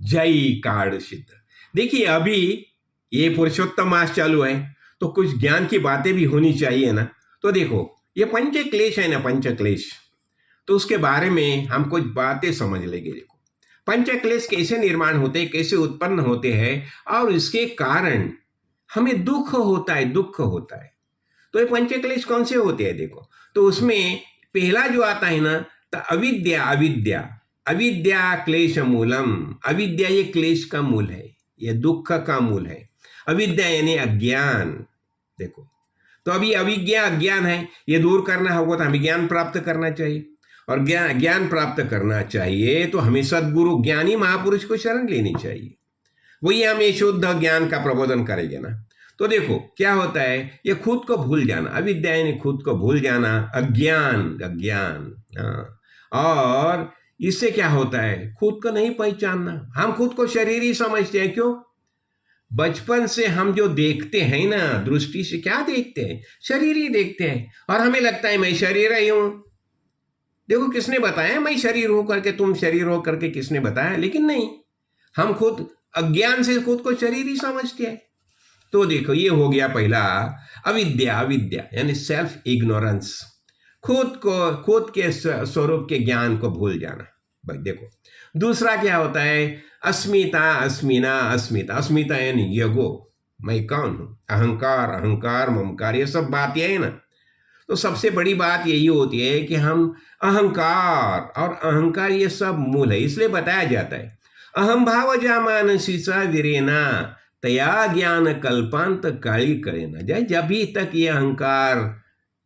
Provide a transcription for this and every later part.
जय काड़शित। देखिए अभी ये पुरुषोत्तम मास चालू है तो कुछ ज्ञान की बातें भी होनी चाहिए ना। तो देखो ये पंच क्लेश है ना, पंच क्लेश, तो उसके बारे में हम कुछ बातें समझ लेंगे। देखो पंच क्लेश कैसे निर्माण होते हैं, कैसे उत्पन्न होते हैं और इसके कारण हमें दुख होता है, दुख होता है। तो ये पंच क्लेश कौन से होते हैं देखो, तो उसमें पहला जो आता है ना, तो अविद्या। अविद्या अविद्या क्लेश मूलम। अविद्या ये क्लेश का मूल है, ये दुख का मूल है। अविद्या यानी अज्ञान। देखो तो अभी अविज्ञा अज्ञान है, ये दूर करना होगा तो हमें ज्ञान प्राप्त करना चाहिए, और ज्ञान प्राप्त करना चाहिए तो हमें सदगुरु ज्ञानी महापुरुष को शरण लेनी चाहिए, वही हमें शुद्ध ज्ञान का प्रबोधन करेंगे ना। तो देखो क्या होता है, ये खुद को भूल जाना, अविद्या यानी खुद को भूल जाना, अज्ञान अज्ञान। हाँ, और इससे क्या होता है, खुद को नहीं पहचानना। हम खुद को शरीर ही समझते हैं। क्यों? बचपन से हम जो देखते हैं ना, दृष्टि से क्या देखते हैं, शरीर ही देखते हैं, और हमें लगता है मैं शरीर ही हूं। देखो किसने बताया मैं शरीर हूं करके, तुम शरीर हो करके किसने बताया? लेकिन नहीं, हम खुद अज्ञान से खुद को शरीर ही समझते हैं। तो देखो ये हो गया पहला, अविद्या। अविद्या यानी सेल्फ इग्नोरेंस, खुद के स्वरूप के ज्ञान को भूल जाना। भाई देखो दूसरा क्या होता है, अस्मिता। अस्मिना अस्मिता, अस्मिता यानी ईगो, मैं कौन हूं, अहंकार। अहंकार ममकार ये सब बातें है ना। तो सबसे बड़ी बात यही होती है कि हम अहंकार, और अहंकार ये सब मूल है, इसलिए बताया जाता है अहम भाव जा मानसीसा विरेना तया ज्ञान कल्पांत काली करेना। जब भी तक ये अहंकार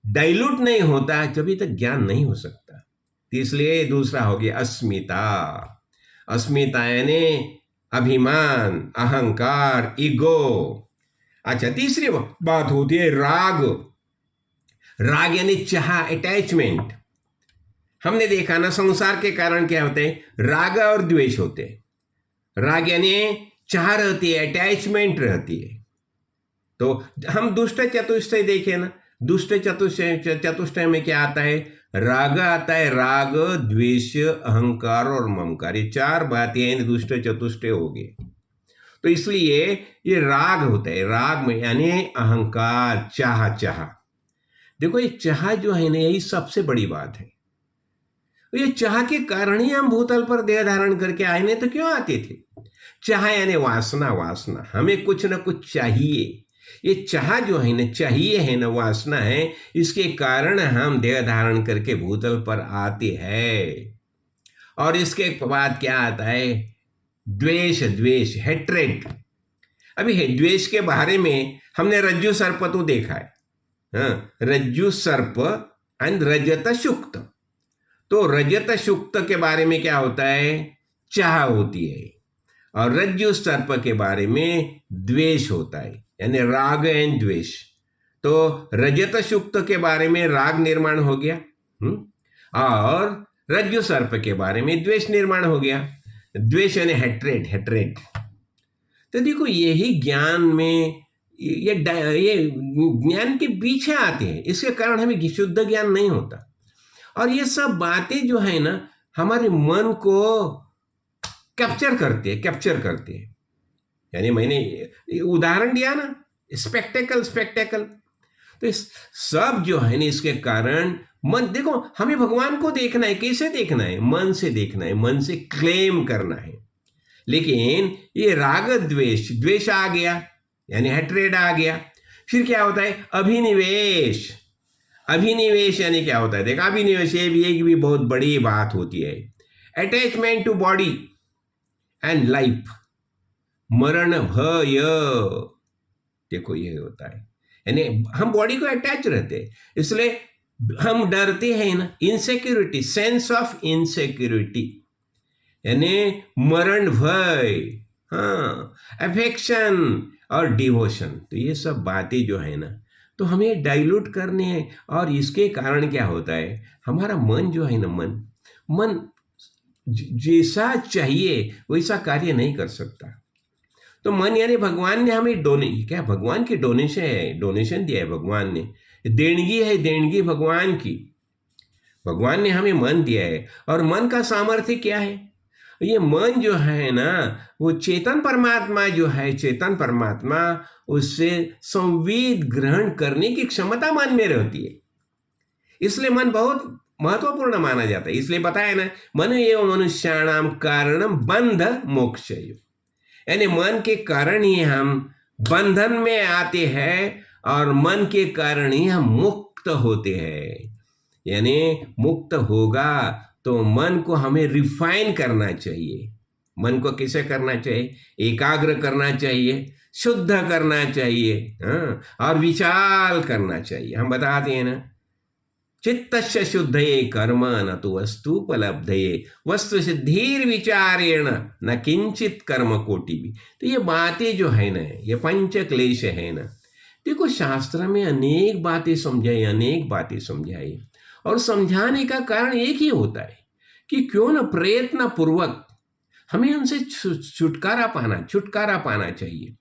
डाइल्यूट नहीं होता, जब तक ज्ञान नहीं हो सकता। इसलिए दूसरा हो गया अस्मिता। अस्मिता यानी अभिमान, अहंकार, ईगो। अच्छा, तीसरी बात होती है राग। राग यानी चाह, अटैचमेंट। हमने देखा ना संसार के कारण क्या होते हैं, राग और द्वेष होते हैं। राग यानी चाह रहती है, अटैचमेंट रहती है। तो हम दुष्ट चतुष्टय देखे ना, दुष्ट चतुष्टय में क्या आता है, राग आता है। राग, द्वेष, अहंकार और ममकार, ये चार बातें दुष्ट चतुष्टय हो गए। तो इसलिए ये राग होता है। राग में यानी अहंकार, चाह। चाह देखो ये चाह जो है ना, यही सबसे बड़ी बात है। ये चाह के कारण ही हम भूतल पर देह धारण करके आए, नहीं तो क्यों आते थे। चाह यानी वासना। वासना हमें कुछ ना कुछ चाहिए। ये चाह जो है ना, चाहिए है ना, वासना है, इसके कारण हम देह धारण करके भूतल पर आते हैं। और इसके बाद क्या आता है, द्वेष। द्वेष हेट्रेड। अभी द्वेष के बारे में हमने रज्जु सर्प तो देखा है। हाँ, रज्जु सर्प एंड रजत शुक्त। तो रजत शुक्त के बारे में क्या होता है, चाह होती है, और रज्जु सर्प के बारे में द्वेष होता है, यानी राग एंड द्वेष। तो रजत शुक्त के बारे में राग निर्माण हो गया, और रज्जु सर्प के बारे में द्वेष निर्माण हो गया। द्वेष यानी हेट्रेड। हेट्रेड। तो देखो यही ज्ञान में ये ज्ञान के पीछे आते हैं, इसके कारण हमें शुद्ध ज्ञान नहीं होता। और ये सब बातें जो है ना, हमारे मन को कैप्चर करते हैं। यानी मैंने उदाहरण दिया ना, स्पेक्टेकल। तो इस सब जो है ना, इसके कारण मन, देखो हमें भगवान को देखना है, कैसे देखना है, मन से देखना है, मन से क्लेम करना है। लेकिन ये राग द्वेष, द्वेष आ गया यानी हेट्रेड आ गया। फिर क्या होता है, अभिनिवेश। अभिनिवेश यानी क्या होता है, देखा, अभिनिवेश ये भी एक भी बहुत बड़ी बात होती है। Attachment to body and life, मरण भय। देखो ये होता है, यानी हम बॉडी को अटैच रहते हैं, इसलिए हम डरते हैं ना, इनसिक्योरिटी, सेंस ऑफ इनसिक्योरिटी, यानी मरण भय। हाँ, अफेक्शन और डिवोशन। तो ये सब बातें जो है ना, तो हमें डाइल्यूट करने हैं। और इसके कारण क्या होता है, हमारा मन जो है ना, मन जैसा चाहिए वैसा कार्य नहीं कर सकता। तो मन यानी भगवान ने हमें भगवान की डोनेशन है, डोनेशन दिया है भगवान ने, देणगी है, देणगी भगवान की। भगवान ने हमें मन दिया है, और मन का सामर्थ्य क्या है, ये मन जो है ना, वो चेतन परमात्मा जो है, चेतन परमात्मा, उससे संवेद ग्रहण करने की क्षमता मन में रहती है। इसलिए मन बहुत महत्वपूर्ण माना जाता है। इसलिए बताया ना, मन एवं मनुष्याणाम कारणम बंध मोक्ष, यानी मन के कारण ही हम बंधन में आते हैं और मन के कारण ही हम मुक्त होते हैं। यानी मुक्त होगा तो मन को हमें रिफाइन करना चाहिए। मन को कैसे करना चाहिए? एकाग्र करना चाहिए, शुद्ध करना चाहिए, हाँ, और विशाल करना चाहिए। हम बताते हैं ना, चित्तस्य शुद्धये कर्म न तो वस्तुपलब्धये वस्तु सिद्धिर विचारेण न किंचित कर्म कोटि भी। तो ये बातें जो है ना, ये पंच क्लेश है ना, देखो शास्त्र में अनेक बातें समझाई, और समझाने का कारण एक ही होता है कि क्यों न प्रयत्न पूर्वक हमें उनसे छुटकारा पाना चाहिए।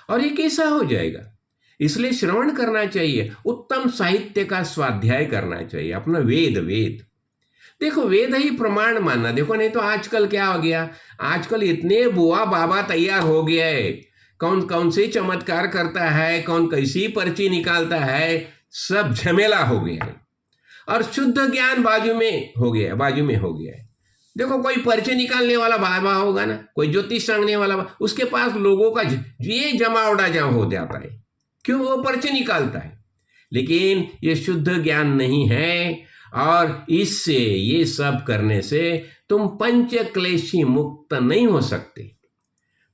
और ये कैसा हो जाएगा? इसलिए श्रवण करना चाहिए, उत्तम साहित्य का स्वाध्याय करना चाहिए, अपना वेद देखो, वेद ही प्रमाण मानना। देखो, नहीं तो आजकल क्या हो गया, आजकल इतने बुआ बाबा तैयार हो गया है, कौन कौन से चमत्कार करता है, कौन कैसी पर्ची निकालता है, सब झमेला हो गया है। और शुद्ध ज्ञान बाजू में हो गया है। देखो, कोई पर्ची निकालने वाला बाबा होगा ना, कोई ज्योतिष सांगने वाला, उसके पास लोगों का ये जमावड़ा जमा हो जाता है। क्यों? वो पर्ची निकालता है। लेकिन ये शुद्ध ज्ञान नहीं है, और इससे, ये सब करने से तुम पंच क्लेशी मुक्त नहीं हो सकते।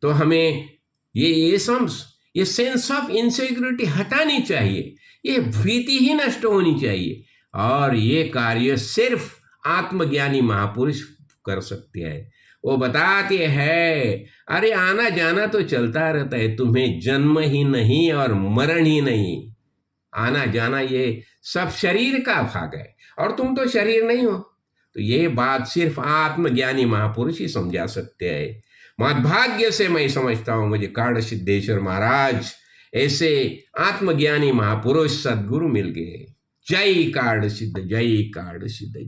तो हमें ये सेंस ऑफ इनसिक्योरिटी हटानी चाहिए, ये भीति ही नष्ट होनी चाहिए। और ये कार्य सिर्फ आत्मज्ञानी महापुरुष कर सकते हैं। वो बताते हैं, अरे आना जाना तो चलता रहता है, तुम्हें जन्म ही नहीं और मरण ही नहीं। आना जाना ये सब शरीर का भाग है, और तुम तो शरीर नहीं हो। तो ये बात सिर्फ आत्मज्ञानी महापुरुष ही समझा सकते हैं। महद्भाग्य से मैं समझता हूँ, मुझे काड़ सिद्धेश्वर महाराज ऐसे आत्मज्ञानी महापुरुष सद्गुरु मिल गए। जय काड़ सिद्ध, जय काड़ सिद्ध।